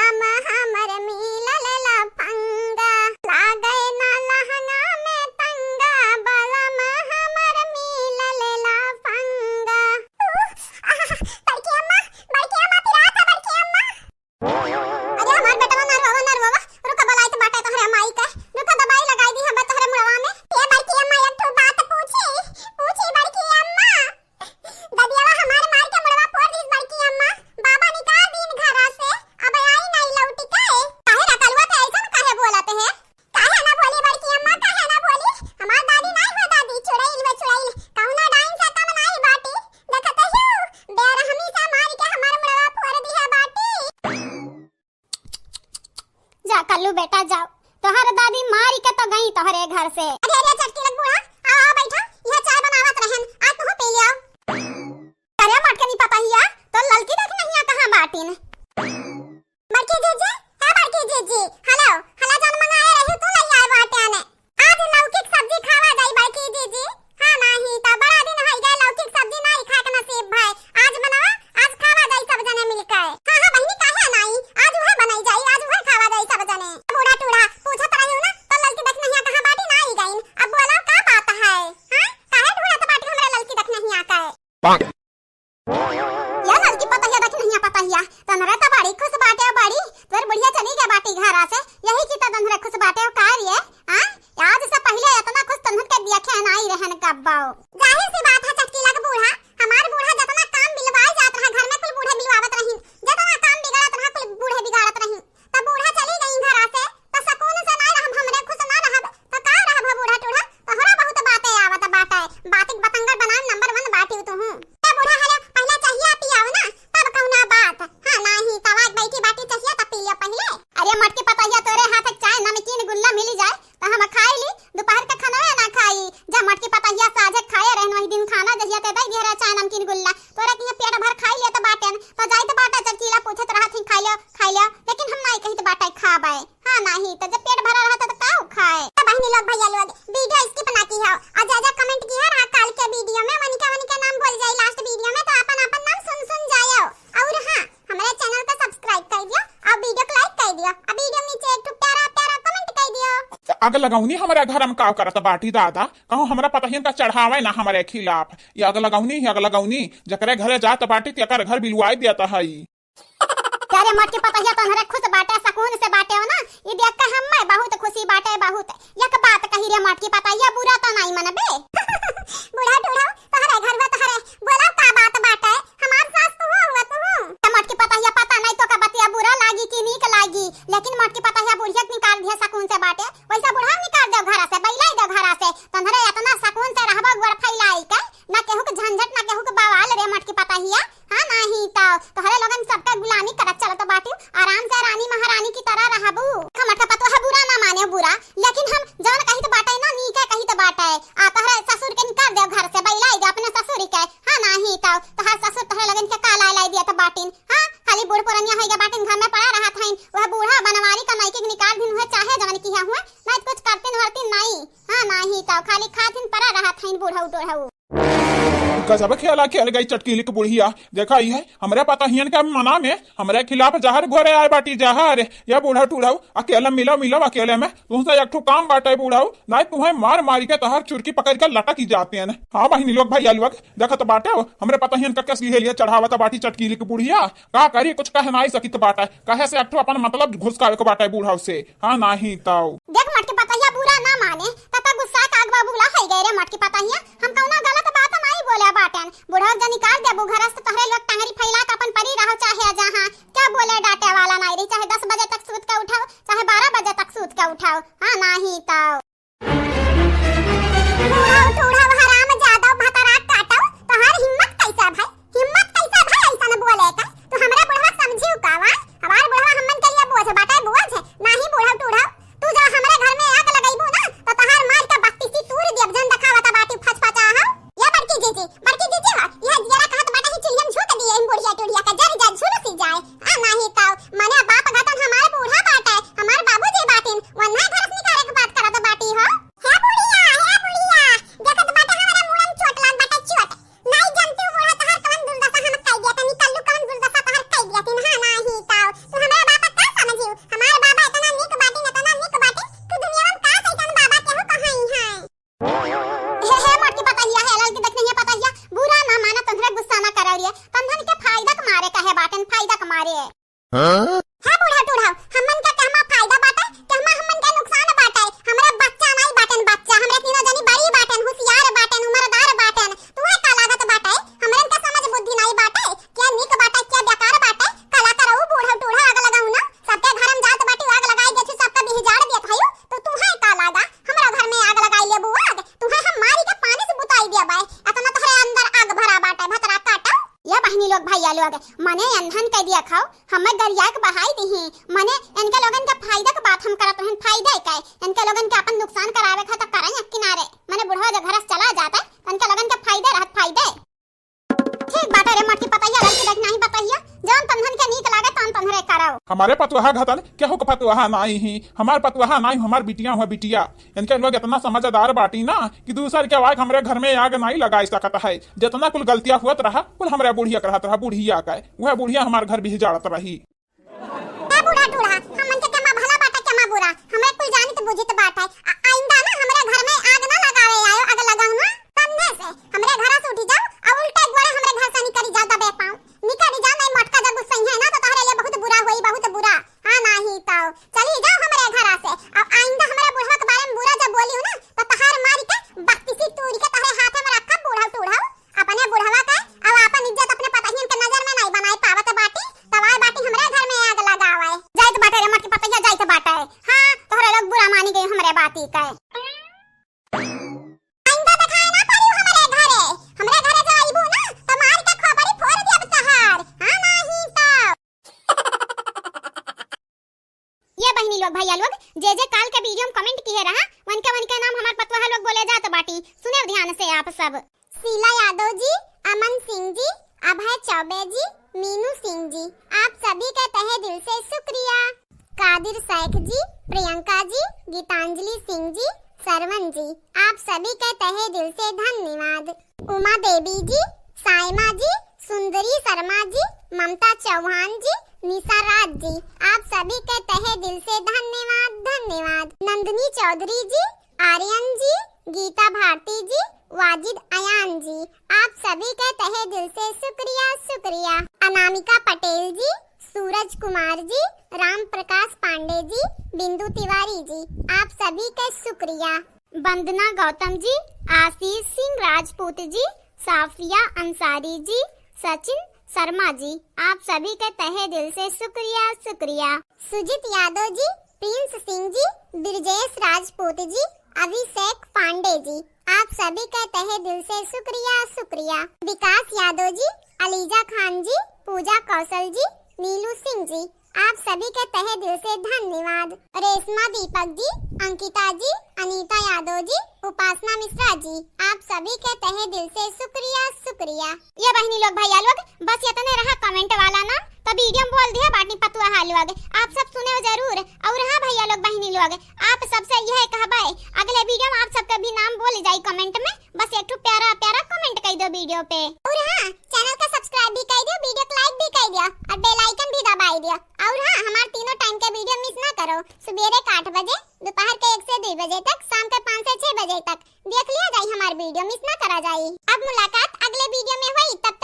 बलम हमर मिलल लफंगा, लागे ना लहंगा में तंगा, बलम हमर मिलल लफंगा। बड़की अम्मा पिरात है बड़की अम्मा। अरे हमार बेटवा नरवा रुका बलाई तो बाटे तोहरे माई के, रुका दवाई लगाई दी हबे तोहरे मुड़वा में। ये बड़की अम्मा एक ठो बात पूछी बड़की अम्मा। ददियावा हमार मार के मुड़वा फोड़ दी बड़की अम्मा। बाबा निकाल दीन घरा से, अब आई नहीं लौटी काहे ना कलवा पे ऐसन काहे बोलते हैं? काहे ना बोली बड़की अम्मा, काहे ना बोली? हमार दादी नहीं हो दादी चुड़ैल कहू ना डाइन से तम नहीं बाटी, देखत हूं बेरहमी से मार के हमार मुड़वा फोड़ दी है बाटी। जा कल्लू बेटा जाओ, तोहर दादी मारी के तो गई तोहरे घर से। अरे चटकी लग बूढ़ा, आओ बैठो, यह चाय बनावत रहन, आज तू पी लियो। अरे मट के नहीं पता हिया तो ललकी देख नहीं कहां बाटीन। बड़की जीजी है बड़की जीजी, हेलो हला जान मंगाए रही तू नहीं आए बाटे ने। आज लौकी की सब्जी खावा जाई बड़की जीजी। हां नहीं तो बड़ा दिन हो गए लौकी की सब्जी नहीं खा के नसीब भाई। आज बनावा, आज खावा जाई सब जने मिलकर। हां बहनी काहे नहीं, आज वह बनाई जाई, आज वह खावा जाई सब जने। बूढ़ा टूढ़ा पूछत रही हूं ना तो ललकी देख नहीं कहां बाटी नहीं गईन। अब बोला का बात है? हां काहे ढूंढत बाटी हमरा ललकी देख नहीं आता है। या ललकी पता है देख नहीं पता हिया तनरा त बड़ी खुश बाटे बड़ी तोर बढ़िया चली गया बाटी घरा से, यही की त तनरा खुश बाटे कार्य। हां आज से पहले इतना खुश तन्हन के देखे नहीं रहन कब्बाओ। जाहिर सी बात है चटकी लग बूढ़ा, हमार बूढ़ा जितना काम बिलवाए जात रहा घर में कुल बूढ़े बिलवावत रही, जितना काम बिगड़त रहा कुल बूढ़े बिगाड़त रही। तब बूढ़ा चली गई घरा से त सकून से नहीं रहब, हमरे खुश ना रहब त का रहब बूढ़ा टूढ़ा। तोहरा बहुत बातें आवत बाटे, बातिक बतंगड़ बनाम नंबर 1 बाटी तू हूं। ए बूढ़ा हेलो पहले चाहिए पियाव ना तब कहूना बात। हां नहीं तवाज बैठी बाटी चाहिए त पियो पहले। अरे मटकी पता है तोरे हाथ चाय नमकीन गुल्ला मिल जाए त हम खाई ली, दोपहर का खाना ना खाई। जा मटकी पता है साझे खाए रहन वही दिन खाना जहिया ते दई दिहरा चाय नमकीन गुल्ला, तोरा के पेट भर खाई ले त बाटे तो जाई त बाटा चरकीला पूछत रहा थी खाई लो, लेकिन हम नहीं कही त बाटा खाबे। हां नहीं त जब पेट भरा रहता त का खाए। त बहनी लोग भैया लोग वीडियो स्किप ना की हो, आज आजा कमेंट की है काल के वीडियो में वनिका नाम बोल जाई लास्ट वीडियो में, तो अपन नाम सुन जायो। और हां हमारे चैनल को सब्सक्राइब कर दियो और वीडियो को लाइक कर दियो, अब वीडियो नीचे एक प्यारा कमेंट कर दियो। आग लगाऊनी हमारे घर में का करत बाटी दादा, कहूं हमरा पता ही का चढ़ावे ना हमारे खिलाफ। ये आग लगाऊनी जकरे घरे जात बाटी तेकर घर बिलवाई देता है। अरे मटकी पता है तोहरे खुश बाटे सकून से बाटे हो ना, ये देख के हम्मे बहुत खुशी बाटे बहुत। एक बात कही रे मटकी पता है बुरा तो नहीं मनबे। बूढ़ा टूढ़ा तोहरे घर में तोहरे बोला का बात बाटे, हमार सास तू हुआ तू। मटकी पता है पता नहीं तो का बतिया बुरा लागी कि नीक लागी, लेकिन मटकी पता है बुढ़िया निकाल दिया सकून से बाटे, वैसा बुढ़ा निकाल दे घरा से, बैलाई दे घरा से। तोहरे इतना सकून से रहबो गोड़ फैलाई के ना केहू के झंझट ना केहू के बवाल रे मटकी पता है। हां नहीं तो तोहरे लोगन सबका गुलामी करत चलत बाटी, आराम से रानी महारानी की तरह रहबू। खमट का पतो है बुरा ना माने बुरा, लेकिन हम जौन कही तो बाटे ना नीके कही तो बाटे। आ तोहरे ससुर के निकाल दे घर से, बैलाई दे अपने ससुर के। हां नहीं तो तोहर ससुर तोहरे लोगन के काला लाई दिया तो बाटिन। हां खाली बूढ़ पुरनिया होई गया बाटिन घर में पड़ा रहा था, वह बूढ़ा बनवारी का नाइके निकाल दिन हुए चाहे जवन की हुए नहीं कुछ करतिन हरतिन नहीं। हां नहीं तो खाली खातिन पड़ा रहा था बूढ़ा उठो गजब खेल गई चटकीली की बुढ़िया। देखा ही है हमरे पता हियन के मना में हमरे खिलाफ जहर घोरे आए बाटी जहर। या बूढ़ा टूढ़ाऊ अकेले मिलो अकेले में तुमसे एक ठो काम बाटे बूढ़ाऊ, नहीं तुम्हें मार मारी के तहर चुरकी पकड़ कर लटक ही जाते हैं। हाँ बहनी लोग भाई लोग देखा तो बाटे हमरे पता हियन का कैसे लिए चढ़ावा बाटी चटकीली की बुढ़िया। का करी कुछ कह नहीं सकी बाटा कहे से एक ठो अपन मतलब घुसकावे को बाटा बूढ़ाऊ से। हाँ नहीं तो देख मटकी पता है बुरा ना माने तता गुस्सा का आग बाबूला है गए रे मटकी पता है, हम कौना गलत बात नहीं बोले बाटन। बुढ़ा जब निकाल दे घर से तोहरे लोग टंगरी फैला के अपन परी रहो चाहे जहां, क्या बोले डांटे वाला नहीं रही, चाहे 10 बजे तक सूत के उठाओ चाहे 12 बजे तक सूत के उठाओ। हां नहीं तो बूढ़ा हराम ज्यादा भतरा काटो, तोहर हिम्मत कैसा भाई, हिम्मत कैसा भाई ऐसा न बोले का। तो हमरा बुढ़वा समझियो का वा, हमार बुढ़वा हमन के लिए बोझ बाटे बोझ नहीं। बूढ़ा टूढ़ा तू जा हमरे घर में आग लगाइबो ना तो तोहर मार के बत्ती सी तूर देब जन दिखावता बाटी फचफचा हो। या बड़की जीजी हो यह जरा कहत बाटा ही चिलियम झूठ दिए इन बुढ़िया टूढ़िया का जर जा झुल सी जाए। आ नहीं तो मने बाप गतन हमारे बूढ़ा बाटे, हमार बाबूजी बाटिन वन्ना घर से निकाले के बात करत बाटी। लोग मने अंधन कह दिया खाओ हमें गरिया के बहाई दी मने इनके लोगन के फायदा के बात हम करत हन फायदा है इनके लोगन के अपन नुकसान करावे खा तो करई किनारे मने बुढ़वा जब घर से चला जाता है इनके लोगन के फायदा रहत फायदे ठीक बात रे मटकी पतैया लड़की देख नहीं पतैया जौन तंधन के नीक लागे तन तंधरे कराओ हमारे पतवाहा घतन क्या हो पतवाहा नहीं ही हमार पतवाहा नहीं हमार बिटिया हुआ बिटिया इनके लोग इतना समझदार बाटी ना कि दूसर के आवाज हमारे घर में आग नहीं लगा सकता है जितना कुल गलतियां हुआ रहा कुल हमारे बुढ़िया करत रहा बुढ़िया का वह बुढ़िया हमारे घर भी जाड़त रही बूढ़ा टूढ़ा हमन के केमा भला बाटा केमा बुरा हमें कुल जानी तो बुझित बात है आइंदा ना हमारे घर में आग ना लगावे आयो आग लगाऊ ना तन्ने से हमारे घर से उठी जाओ और उल्टा एक बार हमारे घर से निकली जाओ दबे पाऊं निकली जाओ नहीं मटका जब गुस्सा है ना तो तोहरे लिए बहुत बुरा होई बहुत बुरा हां नहीं तो चली जाओ हमारे घर से अब आइंदा हमारे बुढ़वा के बारे में बुरा जब बोली हो ना तो तहार मारी के बत्ती सी तोड़ के तोहरे हाथ में रखा बूढ़ा टूढ़ा अपने बुढ़वा का अब अपन इज्जत अपने पतहियन के नजर में नहीं बनाई पावत बाटी तवाय बाटी हमारे घर में आग लगावे जाइत बाटे रे मटकी पतैया जाइत बाटे हां तोहरे लोग बुरा मानी गई हमारे बाती का आइंदा दिखाए ना पड़ी हमारे घरे जो आईबू ना तो मार के खोपड़ी फोड़ दिया तहार हां नहीं तो ये बहनी लोग भैया लोग जे काल के वीडियो में कमेंट किए रहा वन के नाम हमार पतवाहा लोग बोले जात बाटी सुने ध्यान से आप सब शीला यादव जी अमन सिंह जी अभय चौबे जी मीनू सिंह जी आप सभी का तहे दिल से शुक्रिया कादिर शेख जी प्रियंका जी गीतांजलि सिंह जी सरवन जी आप सभी का तहे दिल से धन्यवाद उमा देवी जी साइमा जी सुंदरी शर्मा जी ममता चौहान जी निशा राज जी आप सभी का तहे दिल से धन्यवाद नंदनी चौधरी जी आर्यन जी गीता भारती जी वाजिद अयान जी आप सभी का तहे दिल से शुक्रिया अनामिका पटेल जी सूरज कुमार जी राम प्रकाश पांडे जी बिंदु तिवारी जी आप सभी का शुक्रिया वंदना गौतम जी आशीष सिंह राजपूत जी साफिया अंसारी जी सचिन शर्मा जी आप सभी का तहे दिल से शुक्रिया सुजीत यादव जी प्रिंस सिंह जी ब्रजेश राजपूत जी अभिषेक पांडे जी आप सभी का तहे दिल से शुक्रिया विकास यादव जी अलीजा खान जी पूजा कौशल जी नीलू सिंह जी आप सभी के तहे दिल से धन्यवाद रेशमा दीपक जी अंकिता जी अनीता यादव जी उपासना मिश्रा जी आप सभी के तहे दिल से शुक्रिया ये बहनी लोग भैया लोग बस इतने रहा कमेंट वाला ना तो वीडियो में बोल दिया बाटी पतवाहा लोग आप सब सुने हो जरूर और हाँ भैया लोग बहनी लोग आप सबसे यह कहबे अगले वीडियो में आप सबका भी नाम बोल जाए कमेंट में बस एक प्यारा कमेंट कर दो वीडियो पे और हाँ चैनल का सब्सक्राइब भी कर दो वीडियो को लाइक भी कर दियो और बेल आइकन भी दबा दियो और हाँ हमारे तीनों टाइम के वीडियो मिस ना करो सुबह के 8 बजे दोपहर के 1 से 2 बजे तक शाम के 5 से 6 बजे तक देख लिया जाए हमारे वीडियो मिस ना करा जाए अब मुलाकात अगले वीडियो में हुई तब